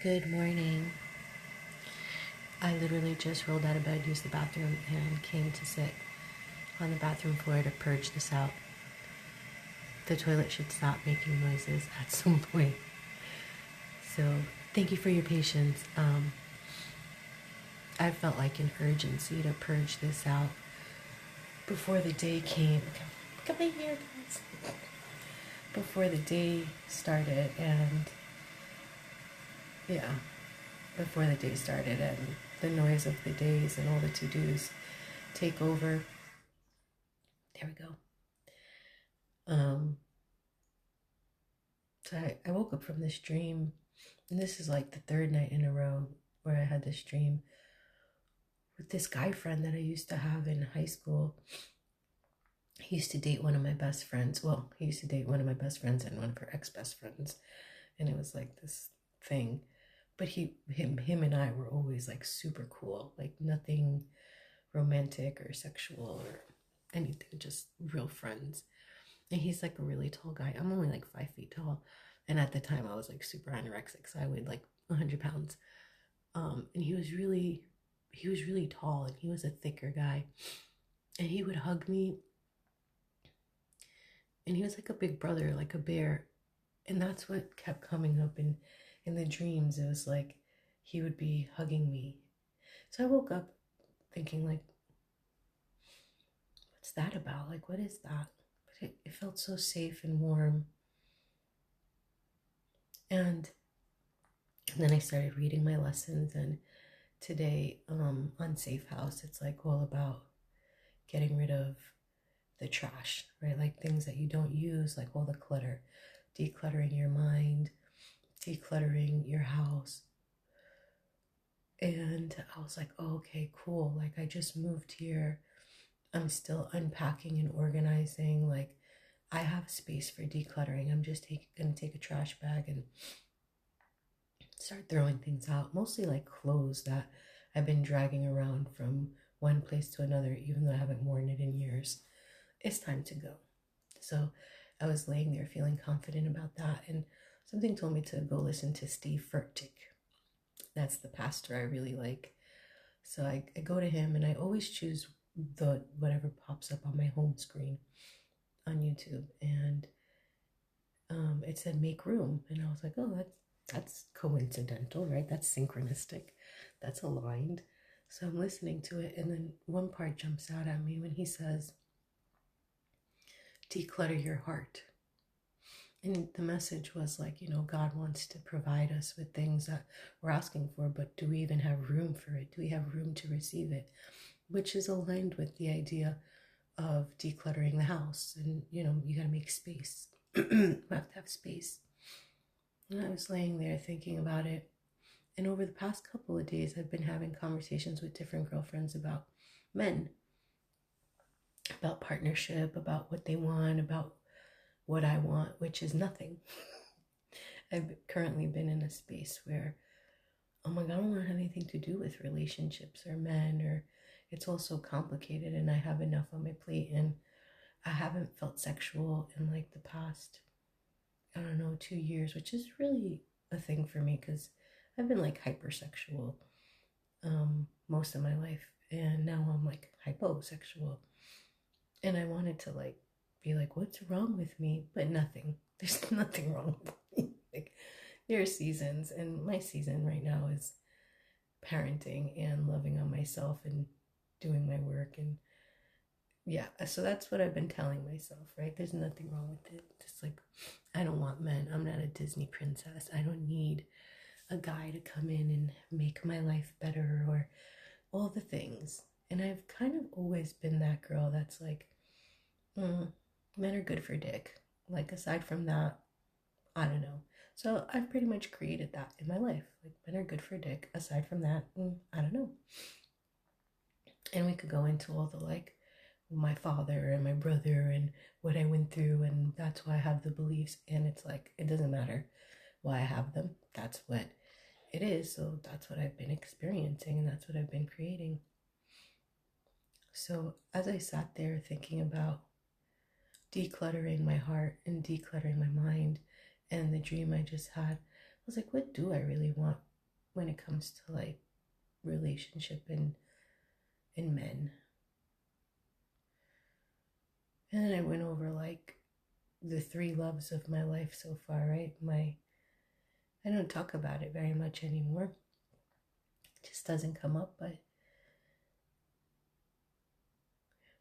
Good morning. I literally just rolled out of bed, used the bathroom, and came to sit on the bathroom floor to purge this out. The toilet should stop making noises at some point. So thank you for your patience. I felt like an urgency to purge this out before the day came. Come in here, guys. Before the day started, and yeah, before the day started, and the noise of the days and all the to-dos take over. There we go. So I woke up from this dream, and this is like the third night in a row where I had this dream with this guy friend that I used to have in high school. He used to date one of my best friends. Well, he used to date one of my best friends and one of her ex-best friends, and it was like this thing. But him and I were always like super cool, like nothing romantic or sexual or anything, just real friends. And he's like a really tall guy. I'm only like 5 feet tall, and at the time I was like super anorexic, so I weighed like 100 pounds. And he was really tall, and he was a thicker guy, and he would hug me, and he was like a big brother, like a bear. And that's what kept coming up in the dreams. It was like he would be hugging me. So I woke up thinking, like, what's that about? Like, what is that? But it felt so safe and warm. And then I started reading my lessons, and today on Safe House, it's like all about getting rid of the trash, right? Like things that you don't use, like all the clutter, decluttering your mind, decluttering your house. And I was like, oh, okay, cool. Like I just moved here. I'm still unpacking and organizing. Like I have space for decluttering. I'm just gonna take a trash bag and start throwing things out, mostly like clothes that I've been dragging around from one place to another, even though I haven't worn it in years. It's time to go. So I was laying there feeling confident about that, and something told me to go listen to Steve Furtick. That's the pastor I really like. So I go to him, and I always choose the whatever pops up on my home screen on YouTube, and it said make room, and I was like, oh, that's coincidental, right? That's synchronistic, that's aligned. So I'm listening to it, and then one part jumps out at me when he says, declutter your heart. And the message was like, God wants to provide us with things that we're asking for, but do we even have room for it? Do we have room to receive it? Which is aligned with the idea of decluttering the house. And, you got to make space. We have to have space. And I was laying there thinking about it. And over the past couple of days, I've been having conversations with different girlfriends about men, about partnership, about what they want, about what I want, which is nothing. I've currently been in a space where, oh my God, I don't want to have anything to do with relationships or men, or it's all so complicated, and I have enough on my plate, and I haven't felt sexual in like the past, 2 years, which is really a thing for me because I've been like hypersexual most of my life, and now I'm like hyposexual, and I wanted to like be like, what's wrong with me? But nothing. There's nothing wrong with me. Like there are seasons, and my season right now is parenting and loving on myself and doing my work, and yeah, so that's what I've been telling myself, right? There's nothing wrong with it. Just like I don't want men. I'm not a Disney princess. I don't need a guy to come in and make my life better or all the things. And I've kind of always been that girl that's like, men are good for dick. Like aside from that, I don't know. So I've pretty much created that in my life. Like men are good for dick. Aside from that, I don't know. And we could go into all the like my father and my brother and what I went through, and that's why I have the beliefs. And it's like it doesn't matter why I have them. That's what it is. So that's what I've been experiencing, and that's what I've been creating. So as I sat there thinking about decluttering my heart and decluttering my mind and the dream I just had, I was like, what do I really want? when it comes to like relationship and men. And then I went over like the 3 loves of my life so far, right? I don't talk about it very much anymore. It just doesn't come up, but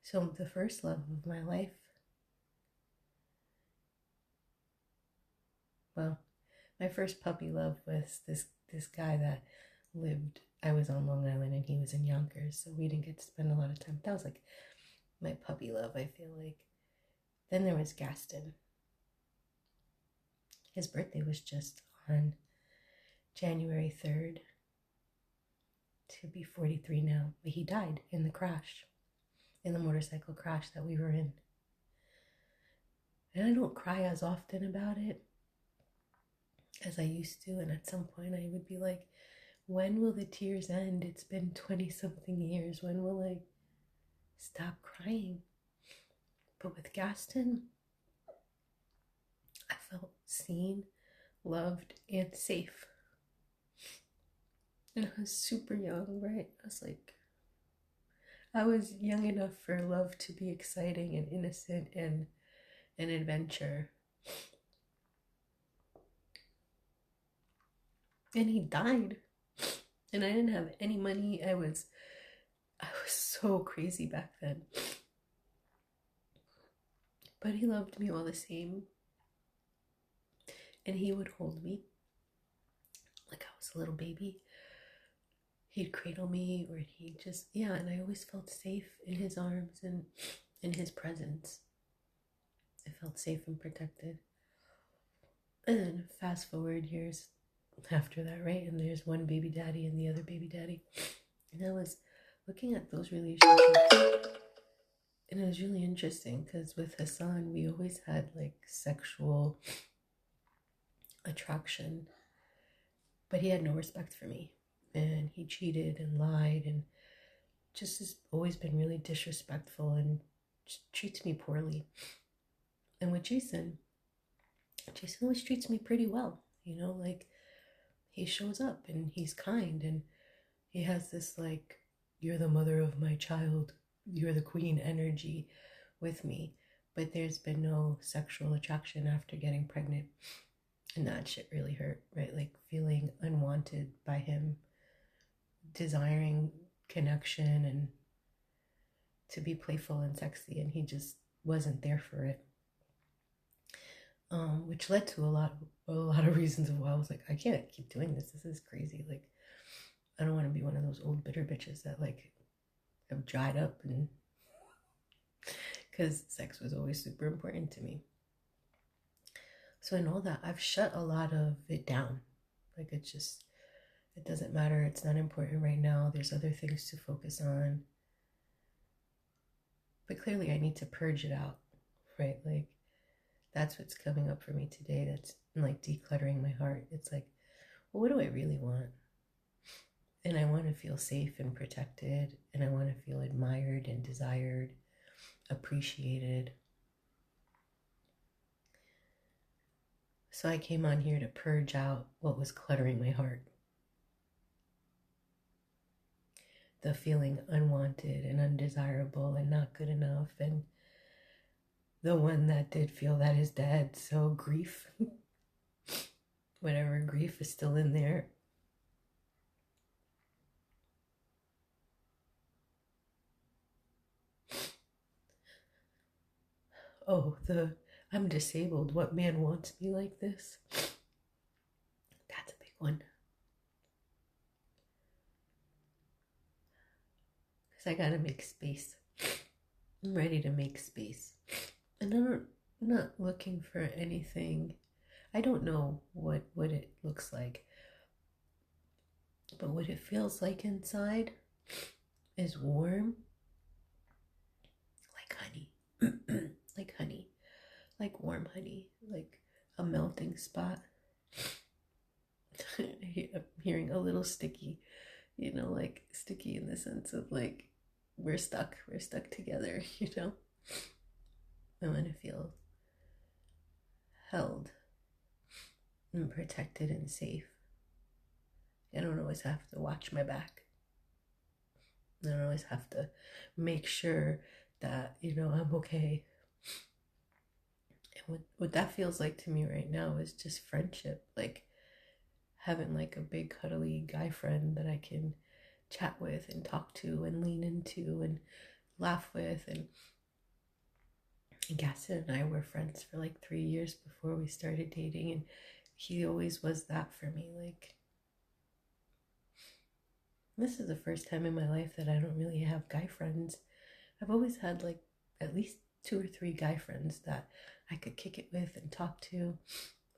so the first love of my life, well, my first puppy love was this guy that lived, I was on Long Island and he was in Yonkers, so we didn't get to spend a lot of time. That was like my puppy love, I feel like. Then there was Gaston. His birthday was just on January 3rd, to be 43 now, but he died in the crash, in the motorcycle crash that we were in. And I don't cry as often about it as I used to, and at some point I would be like, when will the tears end? It's been 20 something years. When will I stop crying? But with Gaston, I felt seen, loved, and safe. And I was super young, right? I was young enough for love to be exciting and innocent and an adventure. And he died. And I didn't have any money. I was so crazy back then. But he loved me all the same. And he would hold me like I was a little baby. He'd cradle me, or he'd just, and I always felt safe in his arms and in his presence. I felt safe and protected. And then fast forward years after that, right? And there's one baby daddy and the other baby daddy. And I was looking at those relationships, and it was really interesting because with Hassan, we always had like sexual attraction, but he had no respect for me, and he cheated and lied and just has always been really disrespectful and treats me poorly. And with Jason always treats me pretty well, like he shows up and he's kind and he has this like, you're the mother of my child, you're the queen energy with me. But there's been no sexual attraction after getting pregnant. And that shit really hurt, right? Like feeling unwanted by him, desiring connection and to be playful and sexy, and he just wasn't there for it. Which led to a lot of reasons of why I was like, I can't keep doing this. This is crazy. Like, I don't want to be one of those old bitter bitches that like have dried up, and because sex was always super important to me. So in all that, I've shut a lot of it down. Like it doesn't matter. It's not important right now. There's other things to focus on. But clearly I need to purge it out, right? Like that's what's coming up for me today. That's like decluttering my heart. It's like, well, what do I really want? And I want to feel safe and protected, and I want to feel admired and desired, appreciated. So I came on here to purge out what was cluttering my heart. The feeling unwanted and undesirable and not good enough, and the one that did feel that is dead. So grief, whatever grief is still in there. Oh, I'm disabled. What man wants me like this? That's a big one. Because I gotta make space. I'm ready to make space. And I'm not looking for anything. I don't know what it looks like. But what it feels like inside is warm. Like honey. Like honey. Like warm honey. Like a melting spot. I'm hearing a little sticky. Like sticky in the sense of like we're stuck together. I want to feel held and protected and safe. I don't always have to watch my back. I don't always have to make sure that, I'm okay. And what that feels like to me right now is just friendship. Like having like a big cuddly guy friend that I can chat with and talk to and lean into and laugh with. And Gaston and I were friends for like 3 years before we started dating, and he always was that for me. Like, this is the first time in my life that I don't really have guy friends. I've always had like at least 2 or 3 guy friends that I could kick it with and talk to.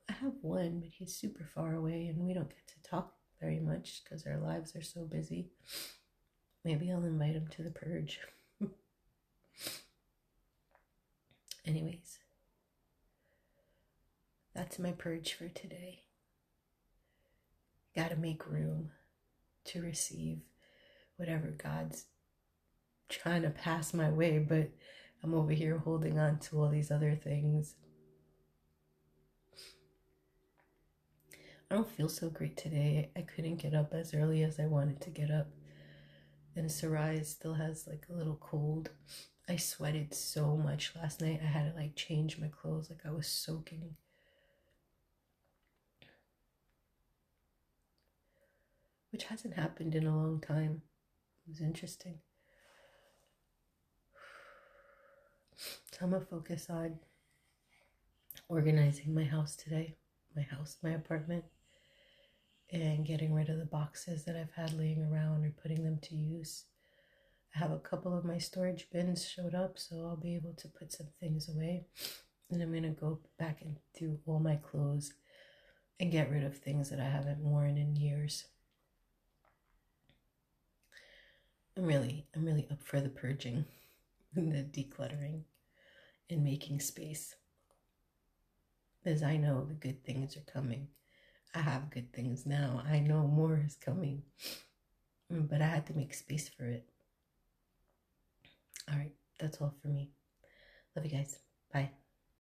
I have one, but he's super far away and we don't get to talk very much because our lives are so busy. Maybe I'll invite him to the Purge. Anyways, that's my purge for today. Gotta make room to receive whatever God's trying to pass my way, but I'm over here holding on to all these other things. I don't feel so great today. I couldn't get up as early as I wanted to get up. And Sarai still has like a little cold. I sweated so much last night. I had to like change my clothes. Like I was soaking. Which hasn't happened in a long time. It was interesting. So I'm going to focus on organizing my house today. My apartment. And getting rid of the boxes that I've had laying around or putting them to use. I have a couple of my storage bins showed up, so I'll be able to put some things away. And I'm going to go back and through all my clothes and get rid of things that I haven't worn in years. I'm really up for the purging and the decluttering and making space. Because I know the good things are coming. I have good things now. I know more is coming. But I had to make space for it. All right, that's all for me. Love you guys. Bye.